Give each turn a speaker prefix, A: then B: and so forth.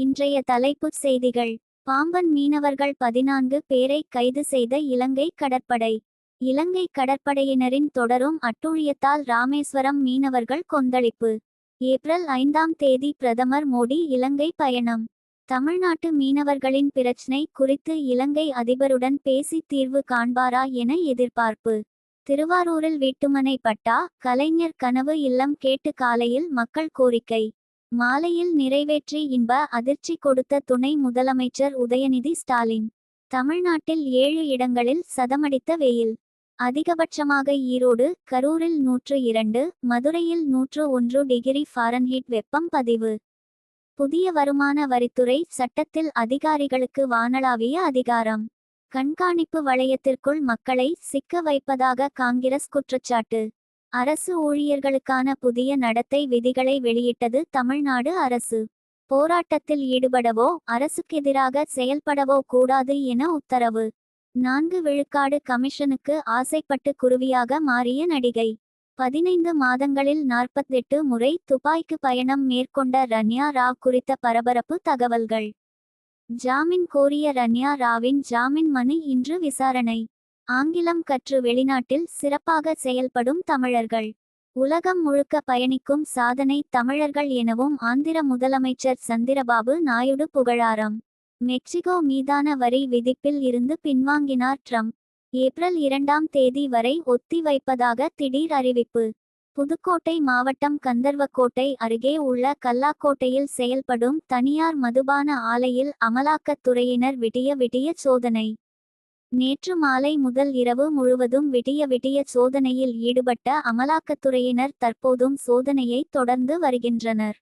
A: இன்றைய தலைப்புச் செய்திகள். பாம்பன் மீனவர்கள் 14 பேரை கைது செய்த இலங்கை கடற்படை. இலங்கை கடற்படையினரின் தொடரும் அட்டூழியத்தால் ராமேஸ்வரம் மீனவர்கள் கொந்தளிப்பு. ஏப்ரல் 5ஆம் தேதி பிரதமர் மோடி இலங்கை பயணம். தமிழ்நாட்டு மீனவர்களின் பிரச்சினை குறித்து இலங்கை அதிபருடன் பேசி தீர்வு காண்பாரா என எதிர்பார்ப்பு. திருவாரூரில் வீட்டுமனை பட்டா, கலைஞர் கனவு இல்லம் கேட்டு காலையில் மக்கள் கோரிக்கை. மாலையில் நிறைவேற்றி இன்ப அதிர்ச்சி கொடுத்த துணை முதலமைச்சர் உதயநிதி ஸ்டாலின். தமிழ்நாட்டில் 7 இடங்களில் சதமடித்த வெயில். அதிகபட்சமாக ஈரோடு, கரூரில் 102, மதுரையில் 101 டிகிரி ஃபாரன்ஹீட் வெப்பம் பதிவு. புதிய வருமான வரித்துறை சட்டத்தில் அதிகாரிகளுக்கு வானளாவிய அதிகாரம். கண்காணிப்பு வளையத்திற்குள் மக்களை சிக்க வைப்பதாக காங்கிரஸ் குற்றச்சாட்டு. அரசு ஊழியர்களுக்கான புதிய நடத்தை விதிகளை வெளியிட்டது தமிழ்நாடு அரசு. போராட்டத்தில் ஈடுபடவோ அரசுக்கெதிராக செயல்படவோ கூடாது என உத்தரவு. 4 விழுக்காடு கமிஷனுக்கு ஆசைப்பட்டு குருவியாக மாறிய நடிகை. 15 மாதங்களில் 48 முறை துபாய்க்கு பயணம் மேற்கொண்ட ரன்யா ராவ் குறித்த பரபரப்பு தகவல்கள். ஜாமீன் கோரிய ரன்யா ராவின் ஜாமீன் மனு இன்று விசாரணை. ஆங்கிலம் கற்று வெளிநாட்டில் சிறப்பாக செயல்படும் தமிழர்கள். உலகம் முழுக்க பயணிக்கும் சாதனை தமிழர்கள் எனவும் ஆந்திர முதலமைச்சர் சந்திரபாபு நாயுடு புகழாரம். மெக்சிகோ மீதான வரி விதிப்பில் இருந்து பின்வாங்கினார் ட்ரம்ப். ஏப்ரல் 2ஆம் தேதி வரை ஒத்தி வைப்பதாக திடீர் அறிவிப்பு. புதுக்கோட்டை மாவட்டம் கந்தர்வக்கோட்டை அருகே உள்ள கல்லாக்கோட்டையில் செயல்படும் தனியார் மதுபான ஆலையில் அமலாக்கத்துறையினர் விடிய சோதனை. நேற்று மாலை முதல் இரவு முழுவதும் விடிய சோதனையில் ஈடுபட்ட அமலாக்கத்துறையினர் தற்போதும் சோதனையை தொடர்ந்து வருகின்றனர்.